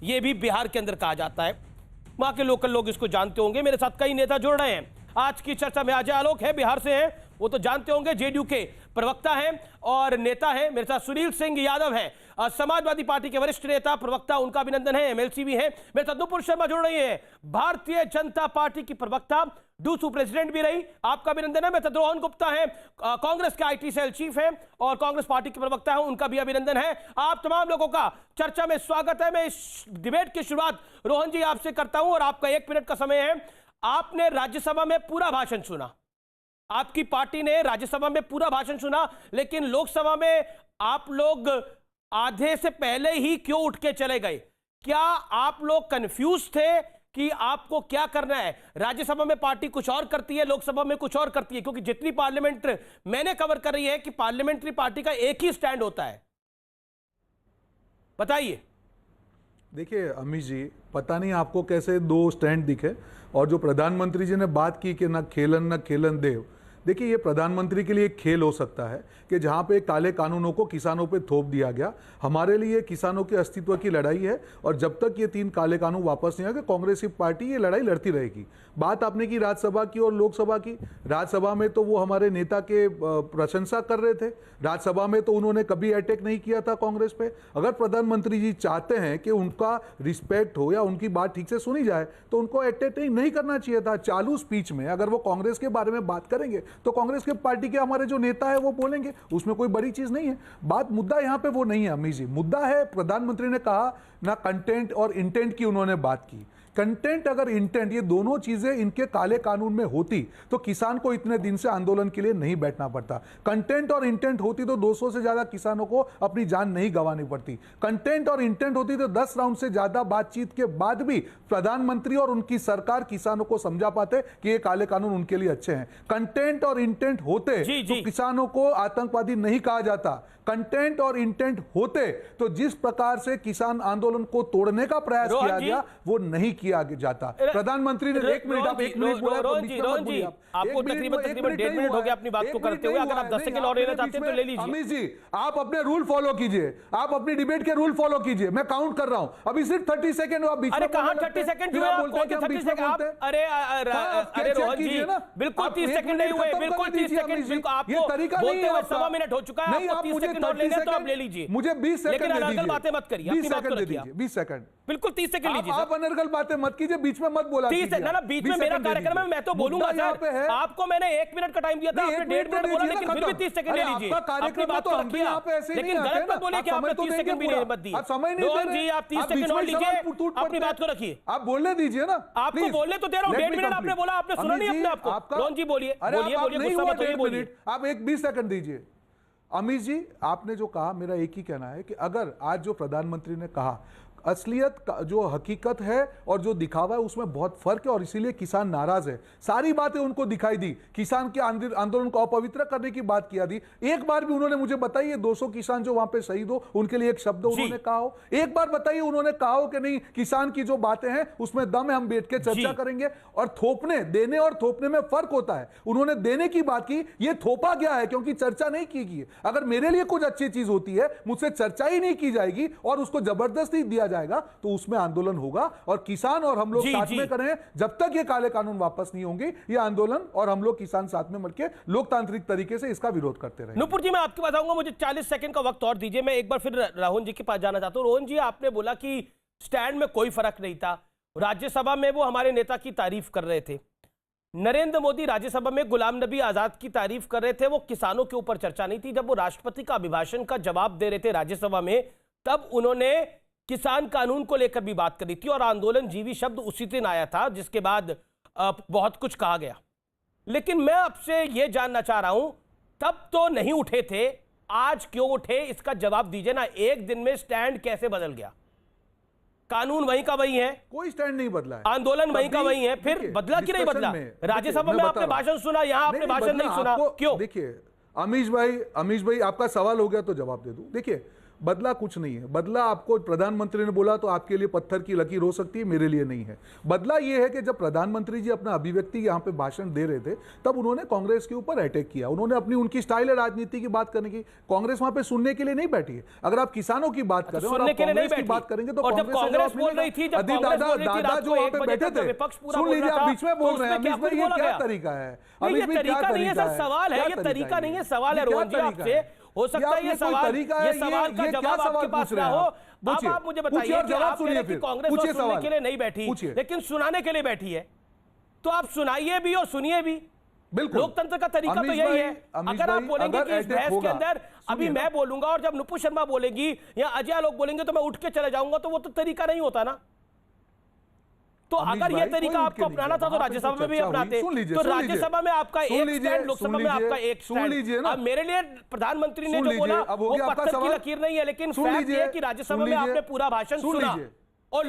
ये भी बिहार के अंदर कहा जाता है। वहां के लोकल लोग इसको जानते होंगे। मेरे साथ कई नेता जुड़ रहे हैं आज की चर्चा में। अजय आलोक है, बिहार से हैं, वो तो जानते होंगे, जेडीयू के प्रवक्ता हैं और नेता हैं। मेरे साथ सुनील सिंह यादव है, समाजवादी पार्टी के वरिष्ठ नेता प्रवक्ता, उनका अभिनंदन है, एमएलसी भी है। मेरे साथ नुपुर शर्मा जुड़ रही है, भारतीय जनता पार्टी की प्रवक्ता, डूसू प्रेसिडेंट भी रही, आपका अभिनंदन है। मेरे साथ रोहन गुप्ता है, कांग्रेस के आईटी सेल चीफ है और कांग्रेस पार्टी के प्रवक्ता है, उनका भी अभिनंदन है। आप तमाम लोगों का चर्चा में स्वागत है। मैं इस डिबेट की शुरुआत रोहन जी आपसे करता हूं और आपका 1 मिनट का समय है। आपने राज्यसभा में पूरा भाषण सुना, आपकी पार्टी ने राज्यसभा में पूरा भाषण सुना, लेकिन लोकसभा में आप लोग आधे से पहले ही क्यों उठ के चले गए? क्या आप लोग कंफ्यूज थे कि आपको क्या करना है? राज्यसभा में पार्टी कुछ और करती है, लोकसभा में कुछ और करती है, क्योंकि जितनी पार्लियामेंट मैंने कवर कर रही है कि पार्लियामेंट्री पार्टी का एक ही स्टैंड होता है। बताइए। देखिए अमित जी, पता नहीं आपको कैसे 2 स्टैंड दिखे, और जो प्रधानमंत्री जी ने बात की कि न खेलन देव, देखिए ये प्रधानमंत्री के लिए एक खेल हो सकता है कि जहां पे काले कानूनों को किसानों पे थोप दिया गया। हमारे लिए किसानों के अस्तित्व की लड़ाई है और जब तक ये 3 काले कानून वापस नहीं आएंगे कांग्रेस की पार्टी ये लड़ाई लड़ती रहेगी। बात आपने की राज्यसभा की और लोकसभा की। राज्यसभा में तो वो हमारे नेता के प्रशंसा कर रहे थे, राज्यसभा में तो उन्होंने कभी अटैक नहीं किया था कांग्रेस पे। अगर प्रधानमंत्री जी चाहते हैं कि उनका रिस्पेक्ट हो या उनकी बात ठीक से सुनी जाए तो उनको अटैक नहीं करना चाहिए था। चालू स्पीच में अगर वो कांग्रेस के बारे में बात करेंगे तो कांग्रेस के पार्टी के हमारे जो नेता है वो बोलेंगे, उसमें कोई बड़ी चीज नहीं है। बात मुद्दा यहां पे वो नहीं है अमित जी। मुद्दा है प्रधानमंत्री ने कहा ना कंटेंट और इंटेंट की उन्होंने बात की। कंटेंट अगर इंटेंट ये दोनों चीजें इनके काले कानून में होती तो किसान को इतने दिन से आंदोलन के लिए नहीं बैठना पड़ता। कंटेंट और इंटेंट होती तो 200 से ज्यादा किसानों को अपनी जान नहीं गंवानी पड़ती। कंटेंट और इंटेंट होती तो 10 राउंड से ज्यादा बातचीत के बाद भी प्रधानमंत्री और उनकी सरकार किसानों को समझा पाते कि ये काले कानून उनके लिए अच्छे हैं। कंटेंट और इंटेंट होते तो किसानों को आतंकवादी नहीं कहा जाता। कंटेंट और इंटेंट होते तो जिस प्रकार से किसान आंदोलन को तोड़ने का प्रयास किया गया वो नहीं किया जाता। प्रधानमंत्री ने 1 मिनट, आप 1 मिनट बोला, आपको तकरीबन 1.5 मिनट हो गया अपनी बात को करते हुए। अगर आप 10 सेकंड और लेना चाहते हैं तो ले लीजिए। अमित जी, आप अपने रूल फॉलो कीजिए, आप अपनी डिबेट के रूल फॉलो कीजिए। मैं काउंट कर रहा हूं, अभी सिर्फ 30 सेकंड। आप बीच में कहां 30 सेकंड हुए? अरे रोहन जी, बिल्कुल 30 सेकंड नहीं हुए, बिल्कुल 30 सेकंड। आपको बोलते हुए 1.25 मिनट हो चुका है, आपको 30 सेकंड और लेने हैं तो आप ले लीजिए। मुझे 20 सेकंड लेकिन अनर्गल बातें मत करिए, अपनी बात को रखिए। 20 सेकंड, बिल्कुल 30 सेकंड लीजिए। आप अनर्गल बातें मत कीजिए, बीच में मत बोला। 30 सेकंड ना, बीच में मेरा कार्यक्रम है, मैं तो बोलूंगा सर। आपको मैंने 1 मिनट का टाइम दिया था, आपने 1.5 मिनट बोला, लेकिन फिर भी 30 सेकंड ले लीजिए। अपनी बात को रखिए, लेकिन गलत मत बोलिए कि आपने 30 सेकंड भी मत दिए। रोहन जी, आप 30 सेकंड और लीजिए, अपनी बात को रखिए। आप बोलने दीजिए ना, आपको बोलने तो दे रहा हूं। 1.5 मिनट आपने बोला, आपने सुना नहीं अपने आपको। रोहन जी बोलिए, बोलिए, गुस्सा मत होइए, बोलिए। आप 20 सेकंड दीजिए। अमित जी, आपने जो कहा, मेरा एक ही कहना है कि अगर आज जो प्रधानमंत्री ने कहा, असलियत जो हकीकत है और जो दिखावा है उसमें बहुत फर्क है और इसीलिए किसान नाराज है। सारी बातें उनको दिखाई दी, किसान के आंदोलन को अपवित्र करने की बात किया दी। एक बार भी उन्होंने मुझे बताइए 200 किसान जो वहां पे शहीद हो उनके लिए एक शब्द उन्होंने कहा हो? एक बार बताइए उन्होंने कहा हो कि नहीं किसान की जो बातें हैं उसमें दम है, हम बैठ के चर्चा करेंगे। और थोपने, देने और थोपने में फर्क होता है। उन्होंने देने की बात की, ये थोपा गया है क्योंकि चर्चा नहीं की गई। अगर मेरे लिए कुछ अच्छी चीज होती है, मुझसे चर्चा ही नहीं की जाएगी और उसको जबरदस्ती दिया जाएगा तो उसमें आंदोलन होगा और किसान और हम लोग साथ में करें। जब तक ये काले कानून वापस नहीं होंगे ये आंदोलन और हम लोग किसान साथ में मिलकर लोकतांत्रिक तरीके से इसका विरोध करते रहेंगे। नुपुर जी, मैं आपके पास आऊंगा, मुझे 40 सेकंड का वक्त और दीजिए। मैं एक बार फिर रोहन जी के पास जाना चाहता हूं। रोहन जी, आपने बोला कि स्टैंड में कोई फर्क नहीं था। राज्यसभा में वो हमारे नेता की तारीफ कर रहे थे, नरेंद्र मोदी राज्यसभा में गुलाम नबी आजाद की तारीफ कर रहे थे, वो किसानों के ऊपर चर्चा नहीं थी। जब वो राष्ट्रपति का अभिभाषण का जवाब दे रहे थे राज्यसभा में, तब उन्होंने किसान कानून को लेकर भी बात करी थी और आंदोलन जीवी शब्द उसी दिन आया था, जिसके बाद बहुत कुछ कहा गया। लेकिन मैं आपसे यह जानना चाह रहा हूं, तब तो नहीं उठे थे, आज क्यों उठे? इसका जवाब दीजिए ना। एक दिन में स्टैंड कैसे बदल गया? कानून वही का वही है, कोई स्टैंड नहीं बदला है, आंदोलन वही का वही है, फिर बदला कि नहीं बदला? राज्यसभा में आपने भाषण सुना, यहां आपने भाषण नहीं सुना, क्यों? देखिए अमीश भाई, आपका सवाल हो गया तो जवाब दे दूं। देखिए बदला कुछ नहीं है। बदला आपको प्रधानमंत्री ने बोला तो आपके लिए पत्थर की लकीर हो सकती है, मेरे लिए नहीं है। बदला यह है कि जब प्रधानमंत्री जी अपना अभिव्यक्ति यहाँ पे भाषण दे रहे थे तब उन्होंने कांग्रेस के ऊपर अटैक किया। उन्होंने अपनी उनकी स्टाइल है राजनीति की बात करने की। कांग्रेस वहां पे सुनने के लिए नहीं बैठी है। अगर आप किसानों की बात करें और आप कांग्रेस की बात करेंगे तो कांग्रेस बोल रही थी, जब दादा जो वहां पे बैठे थे, सुन लीजिए, आप बीच में बोल रहे हैं। अमित भाई, ये क्या तरीका है? ये तरीका नहीं है सर, सवाल है, ये तरीका नहीं है, सवाल है रोहन जी आपसे। हो सकता है ये सवाल का जवाब आपके पास ना हो। अब आप मुझे बताइए कि आप कह रहे हैं कि कांग्रेस और सुनने के लिए नहीं बैठी, लेकिन सुनाने के लिए बैठी है, तो आप सुनाइए भी और सुनिए भी। बिल्कुल, लोकतंत्र का तरीका तो यही है। अगर आप बोलेंगे कि इस बहस के अंदर अभी मैं बोलूंगा और जब नुपुर शर्मा बोलेगी या अजय आलोक बोलेंगे तो मैं उठ के चले जाऊंगा, तो वो तो तरीका नहीं होता ना। तो अगर ये तरीका आपको अपनाना था तो राज्यसभा में भी अपनाते। तो राज्यसभा में आपका एक स्टैंड, लोकसभा में आपका एक स्टैंड। अब मेरे लिए प्रधानमंत्री ने जो बोला वो पत्थर की लकीर नहीं है, लेकिन फैक्ट ये है कि राज्यसभा में आपने पूरा भाषण सुना।